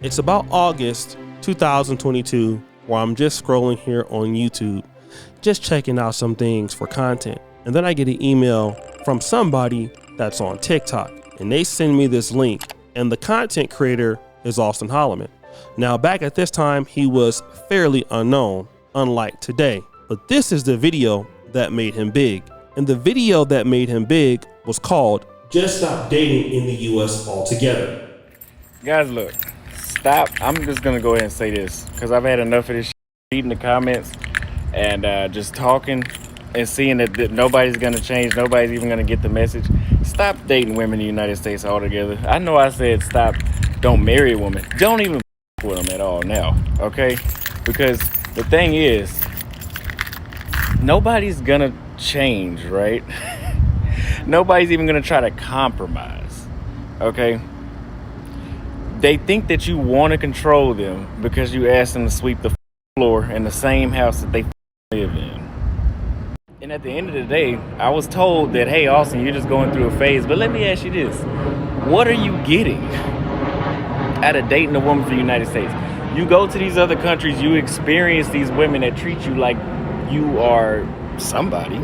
It's about August 2022 where I'm just scrolling here on YouTube, just checking out some things for content. And then I get an email from somebody that's on TikTok and they send me this link, and the content creator is Austin Holloman. Now back at this time, he was fairly unknown, unlike today, but this is the video that made him big. And the video that made him big was called "Just Stop Dating in the US Altogether." Guys, look, stop. I'm just gonna go ahead and say this because I've had enough of this shit, reading the comments and just talking and seeing that nobody's gonna change, nobody's even gonna get the message. Stop dating women in the United States altogether. I know I said stop, don't marry a woman. Don't even with them at all now, okay? Because the thing is, nobody's gonna change, right? Nobody's even gonna try to compromise, okay? They think that you want to control them because you ask them to sweep the floor in the same house that they live in. And at the end of the day, I was told that, hey, Austin, you're just going through a phase. But let me ask you this. What are you getting out of dating a woman from the United States? You go to these other countries, you experience these women that treat you like you are somebody,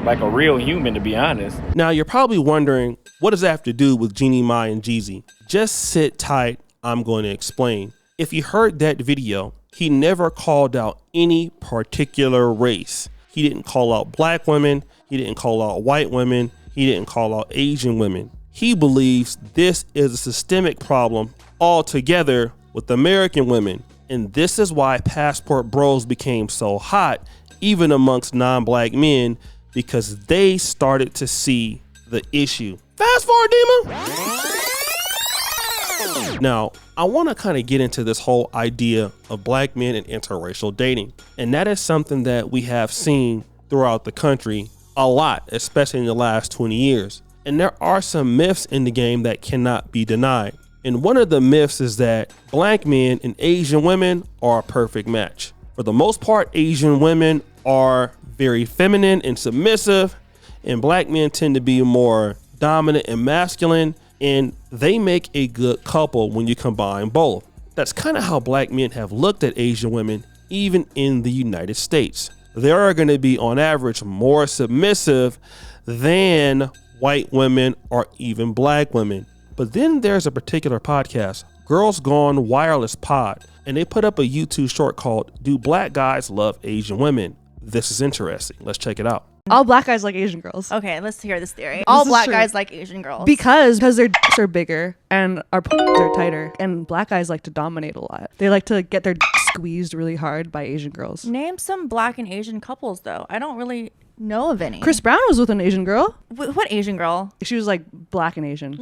like a real human, to be honest. Now you're probably wondering, what does that have to do with Jeannie Mai and Jeezy? Just sit tight, I'm going to explain. If you heard that video, he never called out any particular race. He didn't call out black women, he didn't call out white women, he didn't call out Asian women. He believes this is a systemic problem altogether with American women. And this is why passport bros became so hot, even amongst non-black men, because they started to see the issue. Fast forward, Dima. Now, I want to kind of get into this whole idea of black men and interracial dating. And that is something that we have seen throughout the country a lot, especially in the last 20 years. And there are some myths in the game that cannot be denied. And one of the myths is that black men and Asian women are a perfect match. For the most part, Asian women are very feminine and submissive, and black men tend to be more dominant and masculine, and they make a good couple when you combine both. That's kind of how black men have looked at Asian women, even in the United States. They are going to be, on average, more submissive than white women or even black women. But then there's a particular podcast, Girls Gone Wireless Pod, and they put up a YouTube short called "Do Black Guys Love Asian Women?" This is interesting. Let's check it out. All black guys like Asian girls. Okay, let's hear this theory. All black guys like Asian girls. Because their dicks are bigger and our p***s are tighter. And black guys like to dominate a lot. They like to get their dicks squeezed really hard by Asian girls. Name some black and Asian couples, though. I don't really know of any. Chris Brown was with an Asian girl. What Asian girl? She was like black and Asian.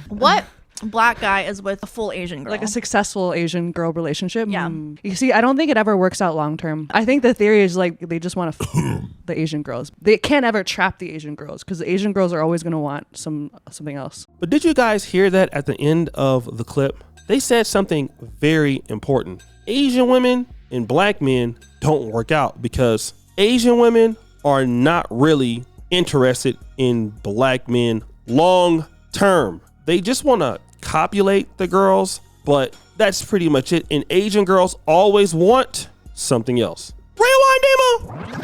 What black guy is with a full Asian girl? Like a successful Asian girl relationship. Yeah. You see, I don't think it ever works out long term. I think the theory is like they just want to the Asian girls. They can't ever trap the Asian girls because the Asian girls are always going to want something else. But did you guys hear that at the end of the clip? They said something very important. Asian women and black men don't work out because Asian women are not really interested in black men long term. They just want to copulate the girls, but that's pretty much it. And Asian girls always want something else. Rewind demo.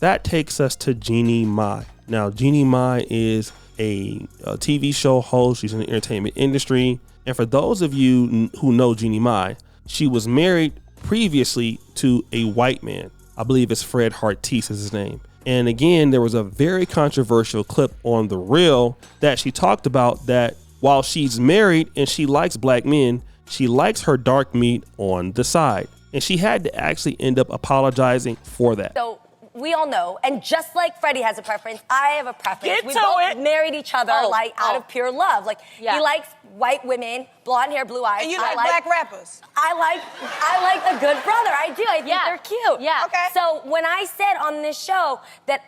That takes us to Jeannie Mai. Now, Jeannie Mai is a TV show host. She's in the entertainment industry. And for those of you who know Jeannie Mai, she was married previously to a white man. I believe it's Fred Hartise is his name. And again, there was a very controversial clip on The Real that she talked about that while she's married and she likes black men, she likes her dark meat on the side. And she had to actually end up apologizing for that. So we all know, and just like Freddie has a preference, I have a preference. We to both it. married each other out of pure love. Like he likes white women, blonde hair, blue eyes. And you like black rappers. I like a good brother. I do. I think they're cute. Yeah. Okay. So when I said on this show that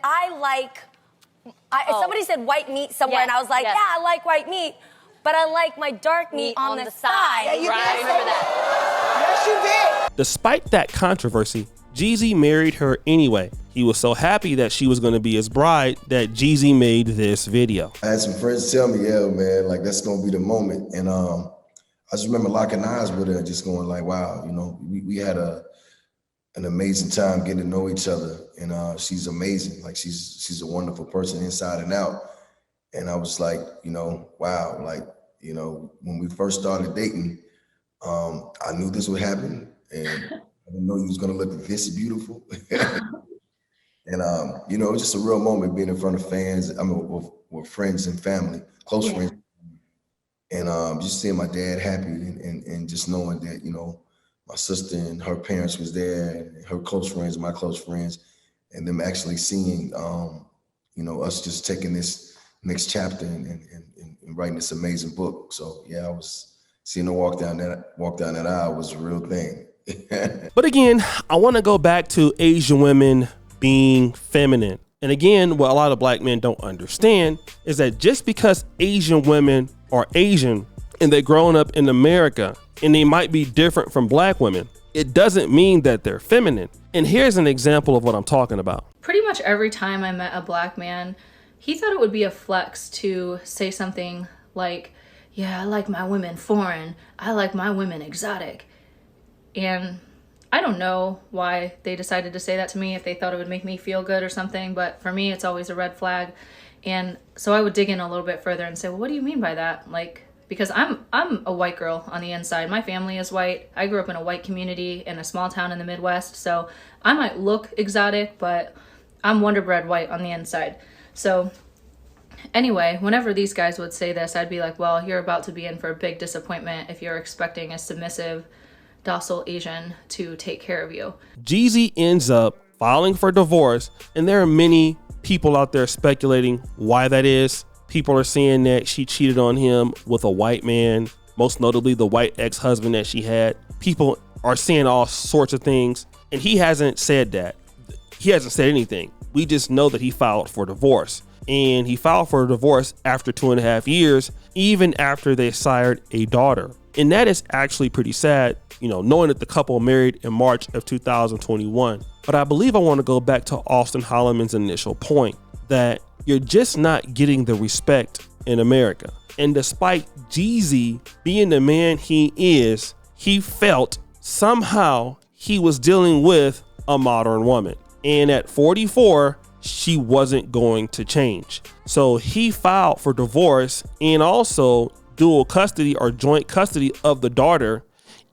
somebody said white meat somewhere, and I was like, yeah, I like white meat, but I like my dark meat on the side. Yeah, you right? did. Remember that. Yes, you did. Despite that controversy, Jeezy married her anyway. He was so happy that she was going to be his bride that Jeezy made this video. I had some friends tell me, yeah, man, like that's going to be the moment. And just remember locking eyes with her and just going like, wow, you know, we had an amazing time getting to know each other. And she's amazing. Like she's a wonderful person inside and out. And I was like, you know, wow, like, you know, when we first started dating, I knew this would happen, and I didn't know you was gonna look this beautiful. And you know, it was just a real moment being in front of fans. I mean, with friends and family, close friends, and just seeing my dad happy, and just knowing that, you know, my sister and her parents was there, and her close friends, my close friends, and them actually seeing, you know, us just taking this next chapter and writing this amazing book. So yeah, I was seeing her walk down that aisle was a real thing. But again, I want to go back to Asian women being feminine. And again, what a lot of black men don't understand is that just because Asian women are Asian and they're growing up in America and they might be different from black women, it doesn't mean that they're feminine. And here's an example of what I'm talking about. Pretty much every time I met a black man, he thought it would be a flex to say something like, yeah, I like my women foreign. I like my women exotic. And I don't know why they decided to say that to me, if they thought it would make me feel good or something, but for me, it's always a red flag. And so I would dig in a little bit further and say, well, what do you mean by that? Like, because I'm a white girl on the inside. My family is white. I grew up in a white community in a small town in the Midwest. So I might look exotic, but I'm Wonder Bread white on the inside. So anyway, whenever these guys would say this, I'd be like, well, you're about to be in for a big disappointment if you're expecting a submissive, docile Asian to take care of you. Jeezy ends up filing for divorce, and there are many people out there speculating why that is. People are saying that she cheated on him with a white man, most notably the white ex-husband that she had. People are saying all sorts of things, and he hasn't said that. He hasn't said anything. We just know that he filed for divorce, and he filed for divorce after 2.5 years, even after they sired a daughter. And that is actually pretty sad, you know, knowing that the couple married in March of 2021. But I believe I want to go back to Austin Holloman's initial point that you're just not getting the respect in America. And despite Jeezy being the man he is, he felt somehow he was dealing with a modern woman. And at 44, she wasn't going to change. So he filed for divorce and also dual custody or joint custody of the daughter,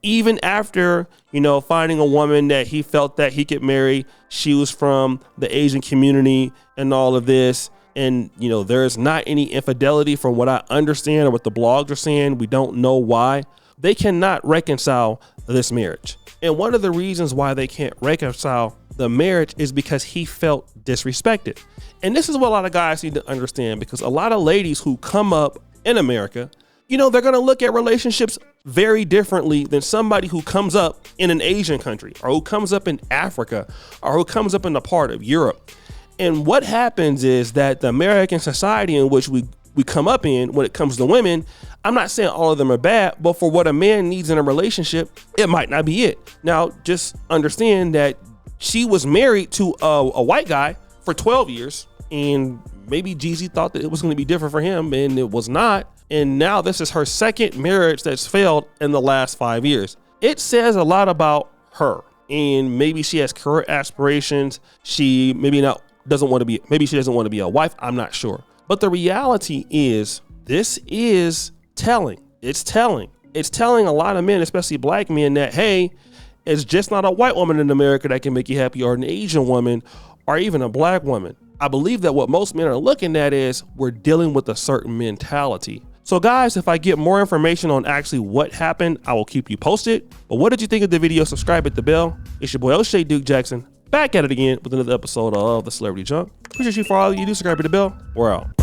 even after, you know, finding a woman that he felt that he could marry. She was from the Asian community and all of this. And, you know, there's not any infidelity from what I understand or what the blogs are saying. We don't know why. They cannot reconcile this marriage. And one of the reasons why they can't reconcile the marriage is because he felt disrespected. And this is what a lot of guys need to understand, because a lot of ladies who come up in America, you know, they're going to look at relationships very differently than somebody who comes up in an Asian country or who comes up in Africa or who comes up in a part of Europe. And what happens is that the American society in which we come up in, when it comes to women, I'm not saying all of them are bad, but for what a man needs in a relationship, it might not be it. Now, just understand that she was married to a white guy for 12 years, and maybe Jeezy thought that it was going to be different for him, and it was not. And now this is her second marriage that's failed in the last 5 years. It says a lot about her, and maybe she has career aspirations. She maybe doesn't want to be a wife. I'm not sure. But the reality is, this is telling. It's telling a lot of men, especially black men, that, hey, it's just not a white woman in America that can make you happy, or an Asian woman, or even a black woman. I believe that what most men are looking at is we're dealing with a certain mentality. So guys, if I get more information on actually what happened, I will keep you posted. But what did you think of the video? Subscribe, hit the bell. It's your boy O'Shea Duke Jackson, back at it again with another episode of The Celebrity Junk. Appreciate you for all you do. Subscribe, hit the bell. We're out.